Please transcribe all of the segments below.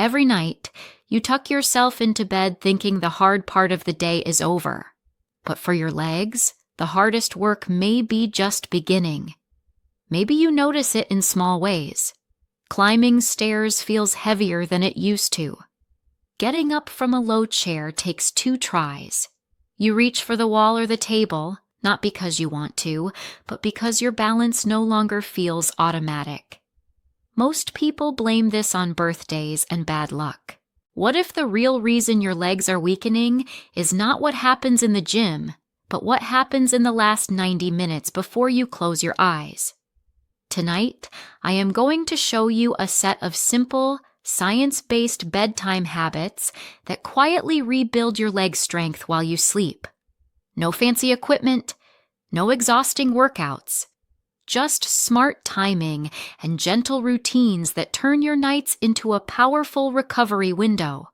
Every night, you tuck yourself into bed thinking the hard part of the day is over. But for your legs, the hardest work may be just beginning. Maybe you notice it in small ways. Climbing stairs feels heavier than it used to. Getting up from a low chair takes 2 tries. You reach for the wall or the table, not because you want to, but because your balance no longer feels automatic. Most people blame this on birthdays and bad luck. What if the real reason your legs are weakening is not what happens in the gym, but what happens in the last 90 minutes before you close your eyes? Tonight, I am going to show you a set of simple, science-based bedtime habits that quietly rebuild your leg strength while you sleep. No fancy equipment, no exhausting workouts, just smart timing and gentle routines that turn your nights into a powerful recovery window.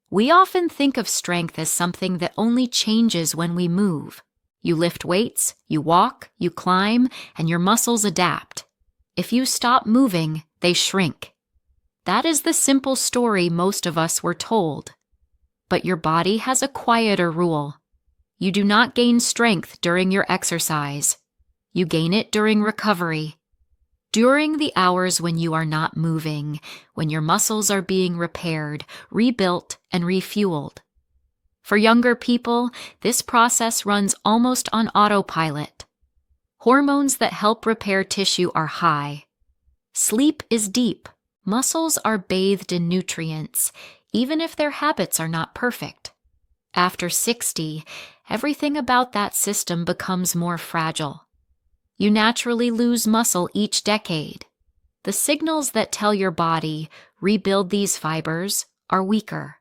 We often think of strength as something that only changes when we move. You lift weights, you walk, you climb, and your muscles adapt. If you stop moving, they shrink. That is the simple story most of us were told. But your body has a quieter rule. You do not gain strength during your exercise. You gain it during recovery. During the hours when you are not moving, when your muscles are being repaired, rebuilt, and refueled. For younger people, this process runs almost on autopilot. Hormones that help repair tissue are high. Sleep is deep. Muscles are bathed in nutrients, even if their habits are not perfect. After 60, everything about that system becomes more fragile. You naturally lose muscle each decade. The signals that tell your body, rebuild these fibers, are weaker.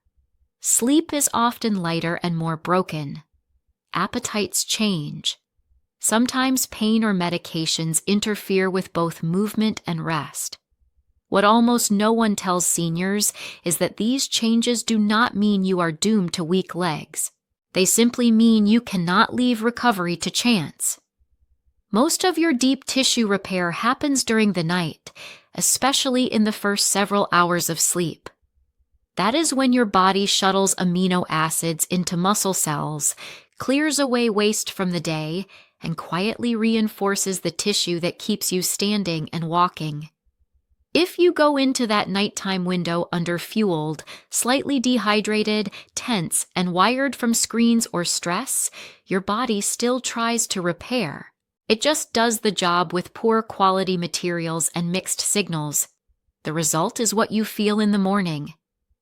Sleep is often lighter and more broken. Appetites change. Sometimes pain or medications interfere with both movement and rest. What almost no one tells seniors is that these changes do not mean you are doomed to weak legs. They simply mean you cannot leave recovery to chance. Most of your deep tissue repair happens during the night, especially in the first several hours of sleep. That is when your body shuttles amino acids into muscle cells, clears away waste from the day, and quietly reinforces the tissue that keeps you standing and walking. If you go into that nighttime window underfueled, slightly dehydrated, tense, and wired from screens or stress, your body still tries to repair. It just does the job with poor quality materials and mixed signals. The result is what you feel in the morning.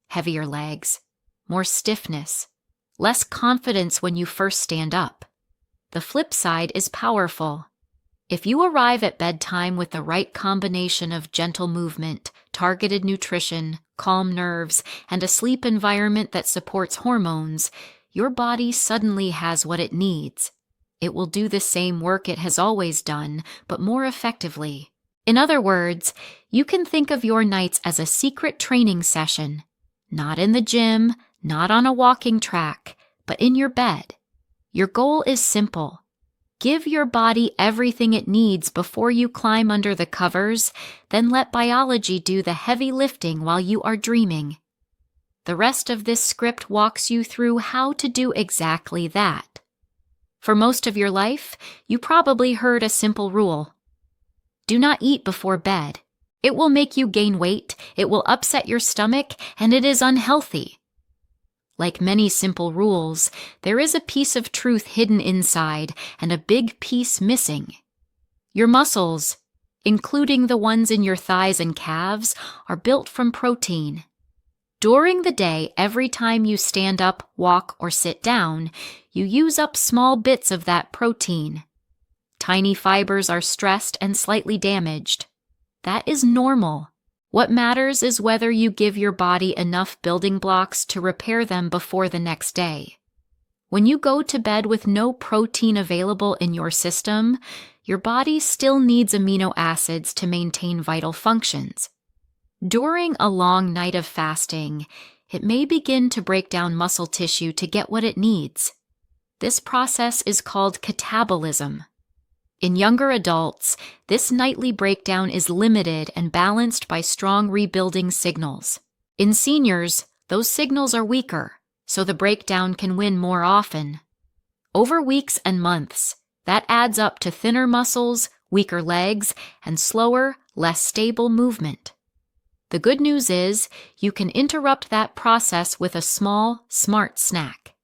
Heavier legs, more stiffness, less confidence when you first stand up. The flip side is powerful. If you arrive at bedtime with the right combination of gentle movement, targeted nutrition, calm nerves, and a sleep environment that supports hormones, your body suddenly has what it needs. It will do the same work it has always done, but more effectively. In other words, you can think of your nights as a secret training session. Not in the gym, not on a walking track, but in your bed. Your goal is simple. Give your body everything it needs before you climb under the covers, then let biology do the heavy lifting while you are dreaming. The rest of this script walks you through how to do exactly that. For most of your life, you probably heard a simple rule. Do not eat before bed. It will make you gain weight, it will upset your stomach, and it is unhealthy. Like many simple rules, there is a piece of truth hidden inside and a big piece missing. Your muscles, including the ones in your thighs and calves, are built from protein. During the day, every time you stand up, walk, or sit down, you use up small bits of that protein. Tiny fibers are stressed and slightly damaged. That is normal. What matters is whether you give your body enough building blocks to repair them before the next day. When you go to bed with no protein available in your system, your body still needs amino acids to maintain vital functions. During a long night of fasting, it may begin to break down muscle tissue to get what it needs. This process is called catabolism. In younger adults, this nightly breakdown is limited and balanced by strong rebuilding signals. In seniors, those signals are weaker, so the breakdown can win more often. Over weeks and months, that adds up to thinner muscles, weaker legs, and slower, less stable movement. The good news is you can interrupt that process with a small, smart snack.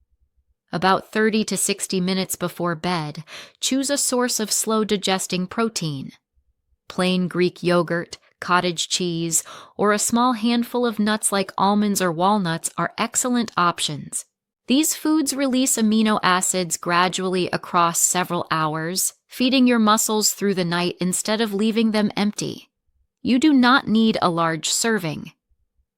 About 30 to 60 minutes before bed, choose a source of slow-digesting protein. Plain Greek yogurt, cottage cheese, or a small handful of nuts like almonds or walnuts are excellent options. These foods release amino acids gradually across several hours, feeding your muscles through the night instead of leaving them empty. You do not need a large serving.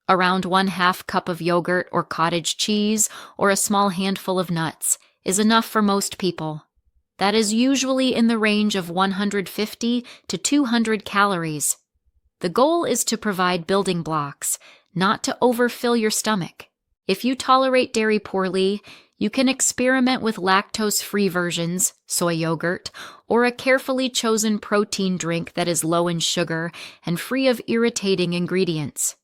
Around 1/2 cup of yogurt or cottage cheese or a small handful of nuts is enough for most people. That is usually in the range of 150 to 200 calories. The goal is to provide building blocks, not to overfill your stomach. If you tolerate dairy poorly, you can experiment with lactose-free versions, soy yogurt, or a carefully chosen protein drink that is low in sugar and free of irritating ingredients.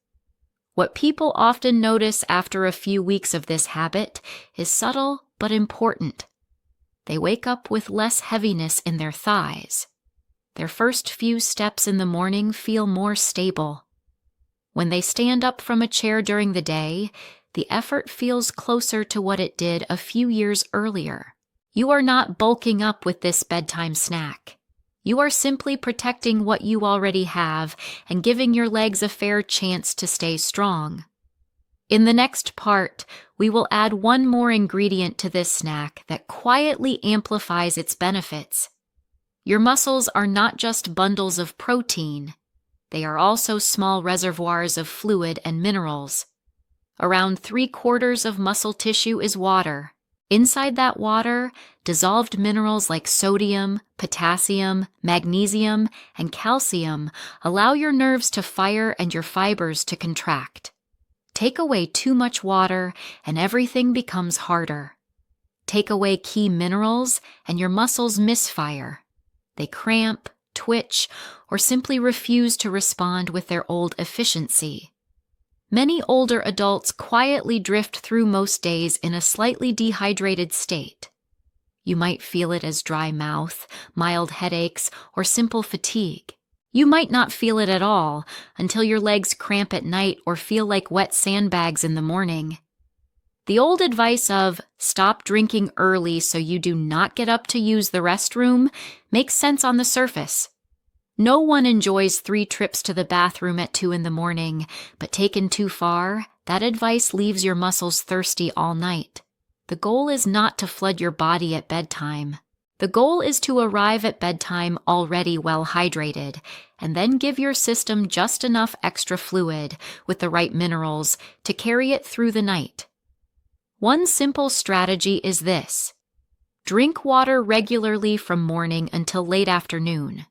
What people often notice after a few weeks of this habit is subtle but important. They wake up with less heaviness in their thighs. Their first few steps in the morning feel more stable. When they stand up from a chair during the day, the effort feels closer to what it did a few years earlier. You are not bulking up with this bedtime snack. You are simply protecting what you already have and giving your legs a fair chance to stay strong. In the next part, we will add one more ingredient to this snack that quietly amplifies its benefits. Your muscles are not just bundles of protein. They are also small reservoirs of fluid and minerals. Around 3/4 of muscle tissue is water. Inside that water, dissolved minerals like sodium, potassium, magnesium, and calcium allow your nerves to fire and your fibers to contract. Take away too much water and everything becomes harder. Take away key minerals and your muscles misfire. They cramp, twitch, or simply refuse to respond with their old efficiency. Many older adults quietly drift through most days in a slightly dehydrated state. You might feel it as dry mouth, mild headaches, or simple fatigue. You might not feel it at all until your legs cramp at night or feel like wet sandbags in the morning. The old advice of stop drinking early so you do not get up to use the restroom makes sense on the surface. No one enjoys 3 trips to the bathroom at 2 in the morning, but taken too far, that advice leaves your muscles thirsty all night. The goal is not to flood your body at bedtime. The goal is to arrive at bedtime already well hydrated, and then give your system just enough extra fluid with the right minerals to carry it through the night. One simple strategy is this: drink water regularly from morning until late afternoon.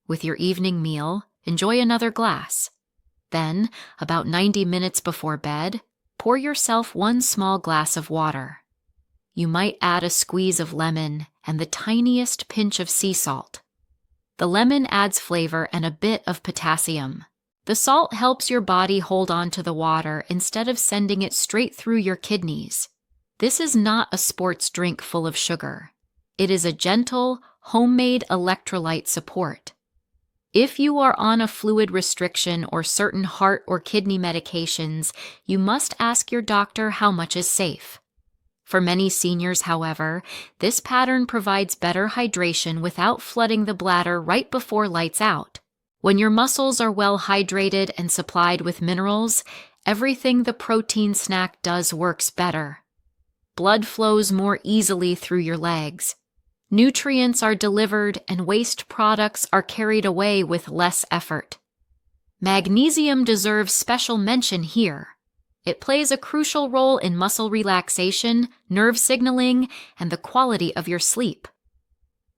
With your evening meal, enjoy another glass. Then, about 90 minutes before bed, pour yourself 1 small glass of water. You might add a squeeze of lemon and the tiniest pinch of sea salt. The lemon adds flavor and a bit of potassium. The salt helps your body hold on to the water instead of sending it straight through your kidneys. This is not a sports drink full of sugar. It is a gentle, homemade electrolyte support. If you are on a fluid restriction or certain heart or kidney medications, you must ask your doctor how much is safe. For many seniors, however, this pattern provides better hydration without flooding the bladder right before lights out. When your muscles are well hydrated and supplied with minerals, everything the protein snack does works better. Blood flows more easily through your legs. Nutrients are delivered and waste products are carried away with less effort. Magnesium deserves special mention here. It plays a crucial role in muscle relaxation, nerve signaling, and the quality of your sleep.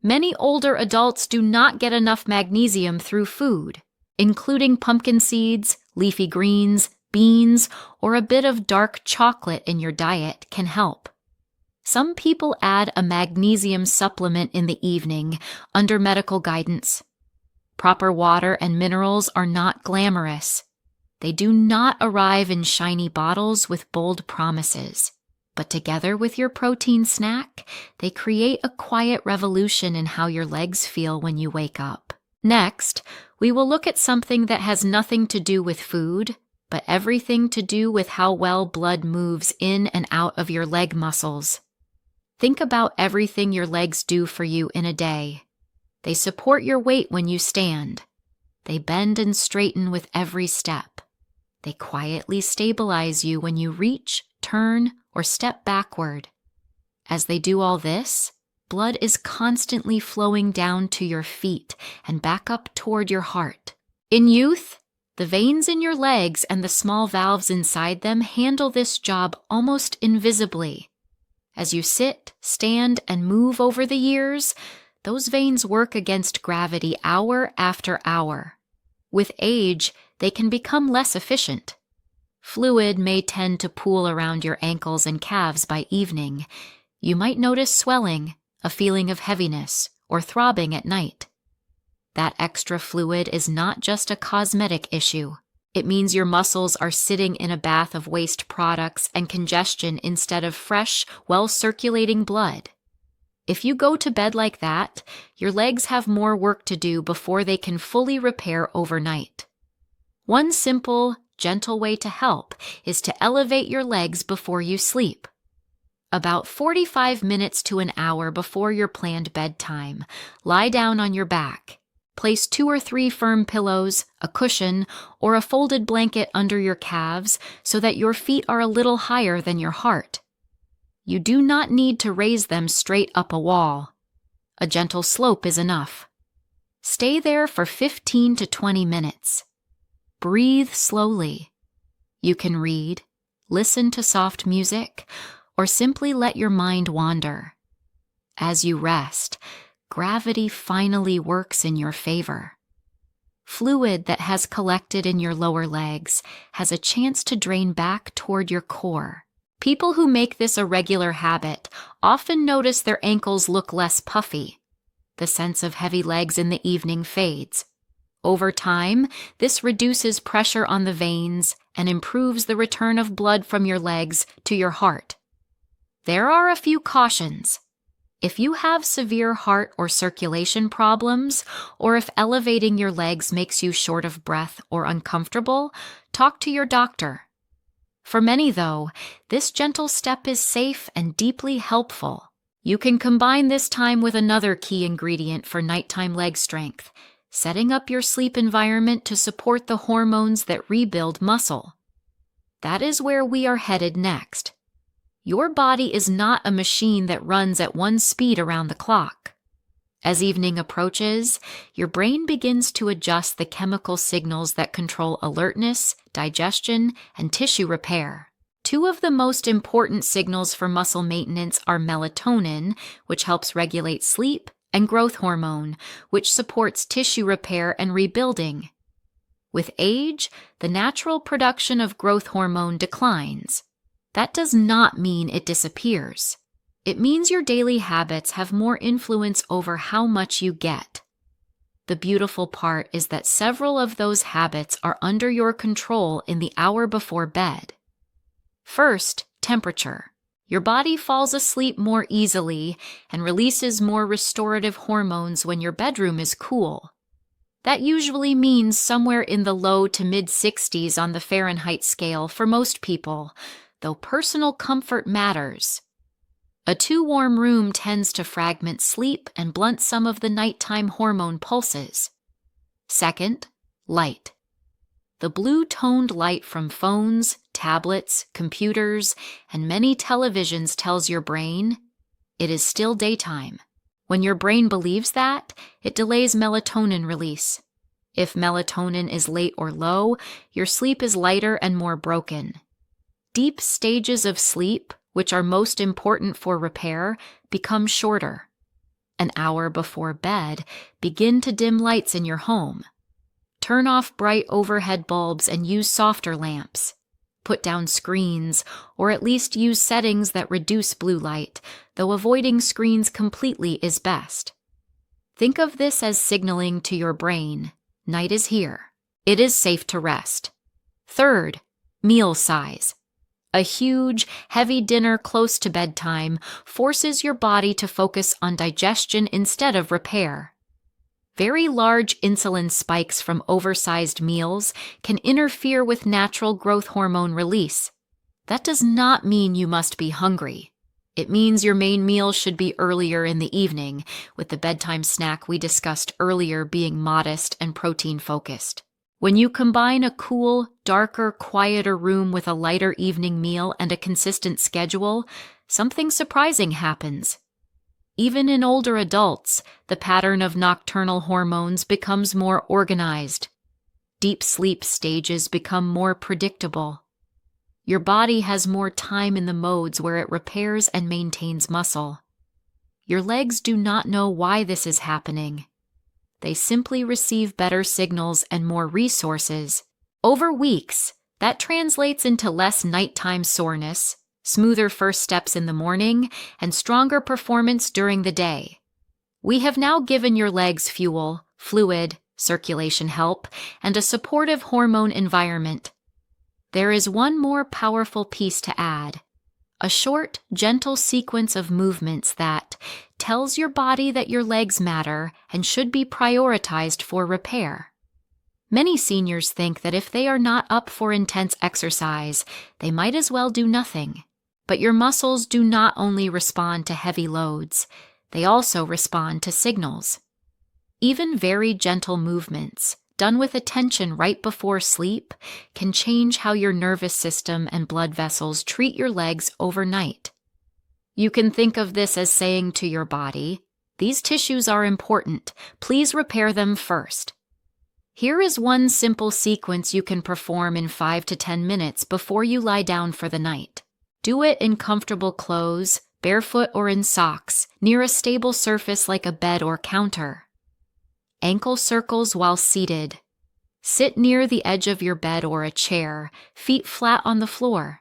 Many older adults do not get enough magnesium through food, including pumpkin seeds, leafy greens, beans, or a bit of dark chocolate in your diet can help. Some people add a magnesium supplement in the evening under medical guidance. Proper water and minerals are not glamorous. They do not arrive in shiny bottles with bold promises, but together with your protein snack, they create a quiet revolution in how your legs feel when you wake up. Next, we will look at something that has nothing to do with food, but everything to do with how well blood moves in and out of your leg muscles. Think about everything your legs do for you in a day. They support your weight when you stand. They bend and straighten with every step. They quietly stabilize you when you reach, turn, or step backward. As they do all this, blood is constantly flowing down to your feet and back up toward your heart. In youth, the veins in your legs and the small valves inside them handle this job almost invisibly. As you sit, stand, and move over the years, those veins work against gravity hour after hour. With age, they can become less efficient. Fluid may tend to pool around your ankles and calves by evening. You might notice swelling, a feeling of heaviness, or throbbing at night. That extra fluid is not just a cosmetic issue. It means your muscles are sitting in a bath of waste products and congestion instead of fresh, well-circulating blood. If you go to bed like that, your legs have more work to do before they can fully repair overnight. One simple, gentle way to help is to elevate your legs before you sleep. About 45 minutes to an hour before your planned bedtime, lie down on your back. Place 2 or 3 firm pillows, a cushion, or a folded blanket under your calves so that your feet are a little higher than your heart. You do not need to raise them straight up a wall. A gentle slope is enough. Stay there for 15 to 20 minutes. Breathe slowly. You can read, listen to soft music, or simply let your mind wander. As you rest, gravity finally works in your favor. Fluid that has collected in your lower legs has a chance to drain back toward your core. People who make this a regular habit often notice their ankles look less puffy. The sense of heavy legs in the evening fades. Over time, this reduces pressure on the veins and improves the return of blood from your legs to your heart. There are a few cautions. If you have severe heart or circulation problems, or if elevating your legs makes you short of breath or uncomfortable, talk to your doctor. For many, though, this gentle step is safe and deeply helpful. You can combine this time with another key ingredient for nighttime leg strength, setting up your sleep environment to support the hormones that rebuild muscle. That is where we are headed next. Your body is not a machine that runs at one speed around the clock. As evening approaches, your brain begins to adjust the chemical signals that control alertness, digestion, and tissue repair. 2 of the most important signals for muscle maintenance are melatonin, which helps regulate sleep, and growth hormone, which supports tissue repair and rebuilding. With age, the natural production of growth hormone declines. That does not mean it disappears. It means your daily habits have more influence over how much you get. The beautiful part is that several of those habits are under your control in the hour before bed. First, temperature. Your body falls asleep more easily and releases more restorative hormones when your bedroom is cool. That usually means somewhere in the low to mid-60s on the Fahrenheit scale for most people, though personal comfort matters. A too warm room tends to fragment sleep and blunt some of the nighttime hormone pulses. Second, light. The blue-toned light from phones, tablets, computers, and many televisions tells your brain it is still daytime. When your brain believes that, it delays melatonin release. If melatonin is late or low, your sleep is lighter and more broken. Deep stages of sleep, which are most important for repair, become shorter. An hour before bed, begin to dim lights in your home. Turn off bright overhead bulbs and use softer lamps. Put down screens, or at least use settings that reduce blue light, though avoiding screens completely is best. Think of this as signaling to your brain, night is here. It is safe to rest. Third, meal size. A huge, heavy dinner close to bedtime forces your body to focus on digestion instead of repair. Very large insulin spikes from oversized meals can interfere with natural growth hormone release. That does not mean you must be hungry. It means your main meal should be earlier in the evening, with the bedtime snack we discussed earlier being modest and protein-focused. When you combine a cool, darker, quieter room with a lighter evening meal and a consistent schedule, something surprising happens. Even in older adults, the pattern of nocturnal hormones becomes more organized. Deep sleep stages become more predictable. Your body has more time in the modes where it repairs and maintains muscle. Your legs do not know why this is happening. They simply receive better signals and more resources. Over weeks, that translates into less nighttime soreness, smoother first steps in the morning, and stronger performance during the day. We have now given your legs fuel, fluid, circulation help, and a supportive hormone environment. There is one more powerful piece to add. A short, gentle sequence of movements that tells your body that your legs matter and should be prioritized for repair. Many seniors think that if they are not up for intense exercise, they might as well do nothing. But your muscles do not only respond to heavy loads, they also respond to signals. Even very gentle movements, done with attention right before sleep, can change how your nervous system and blood vessels treat your legs overnight. You can think of this as saying to your body, "These tissues are important, please repair them first." Here is one simple sequence you can perform in 5 to 10 minutes before you lie down for the night. Do it in comfortable clothes, barefoot or in socks, near a stable surface like a bed or counter. Ankle circles while seated. Sit near the edge of your bed or a chair, feet flat on the floor.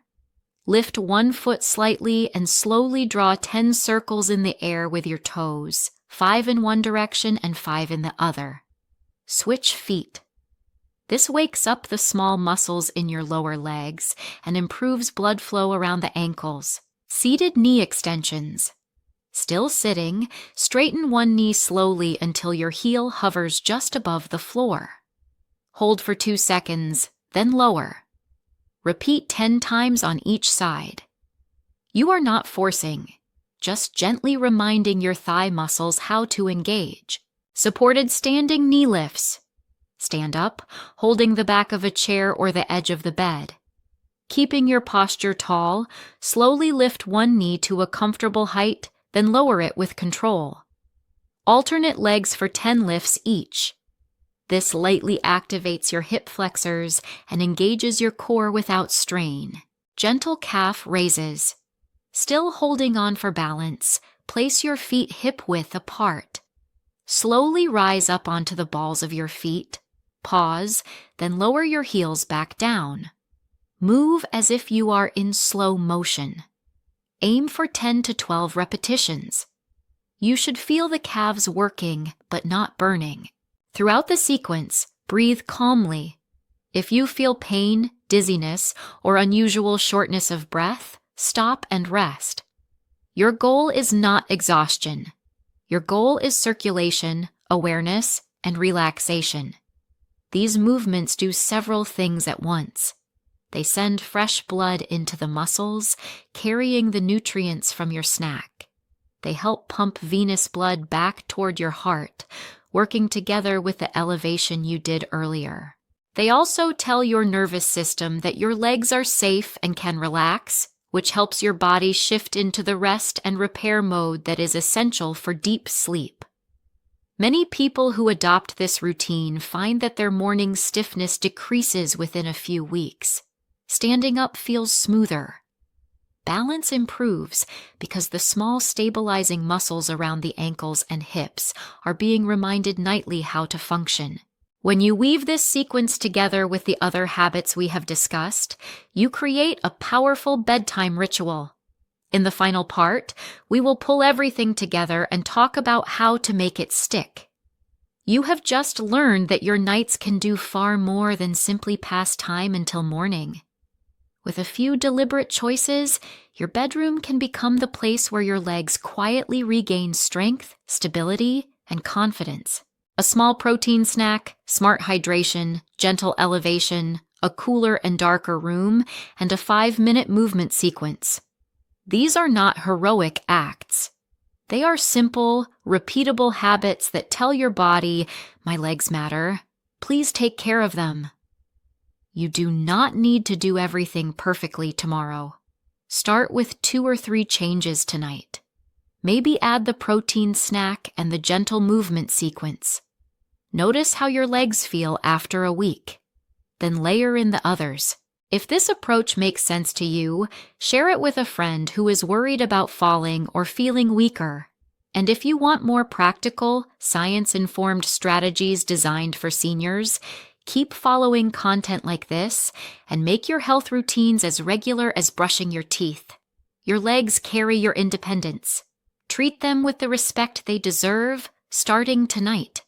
Lift one foot slightly and slowly draw 10 circles in the air with your toes, 5 in one direction and 5 in the other. Switch feet. This wakes up the small muscles in your lower legs and improves blood flow around the ankles. Seated knee extensions. Still sitting, straighten one knee slowly until your heel hovers just above the floor. Hold for 2 seconds, then lower. Repeat 10 times on each side. You are not forcing, just gently reminding your thigh muscles how to engage. Supported standing knee lifts. Stand up, holding the back of a chair or the edge of the bed. Keeping your posture tall, slowly lift one knee to a comfortable height, then lower it with control. Alternate legs for 10 lifts each. This lightly activates your hip flexors and engages your core without strain. Gentle calf raises. Still holding on for balance, place your feet hip-width apart. Slowly rise up onto the balls of your feet. Pause, then lower your heels back down. Move as if you are in slow motion. Aim for 10 to 12 repetitions. You should feel the calves working, but not burning. Throughout the sequence, breathe calmly. If you feel pain, dizziness, or unusual shortness of breath, stop and rest. Your goal is not exhaustion. Your goal is circulation, awareness, and relaxation. These movements do several things at once. They send fresh blood into the muscles, carrying the nutrients from your snack. They help pump venous blood back toward your heart, working together with the elevation you did earlier. They also tell your nervous system that your legs are safe and can relax, which helps your body shift into the rest and repair mode that is essential for deep sleep. Many people who adopt this routine find that their morning stiffness decreases within a few weeks. Standing up feels smoother. Balance improves because the small stabilizing muscles around the ankles and hips are being reminded nightly how to function. When you weave this sequence together with the other habits we have discussed, you create a powerful bedtime ritual. In the final part, we will pull everything together and talk about how to make it stick. You have just learned that your nights can do far more than simply pass time until morning. With a few deliberate choices, your bedroom can become the place where your legs quietly regain strength, stability, and confidence. A small protein snack, smart hydration, gentle elevation, a cooler and darker room, and a 5-minute movement sequence. These are not heroic acts. They are simple, repeatable habits that tell your body, "My legs matter. Please take care of them." You do not need to do everything perfectly tomorrow. Start with 2 or 3 changes tonight. Maybe add the protein snack and the gentle movement sequence. Notice how your legs feel after a week. Then layer in the others. If this approach makes sense to you, share it with a friend who is worried about falling or feeling weaker. And if you want more practical, science-informed strategies designed for seniors, keep following content like this and make your health routines as regular as brushing your teeth. Your legs carry your independence. Treat them with the respect they deserve, starting tonight.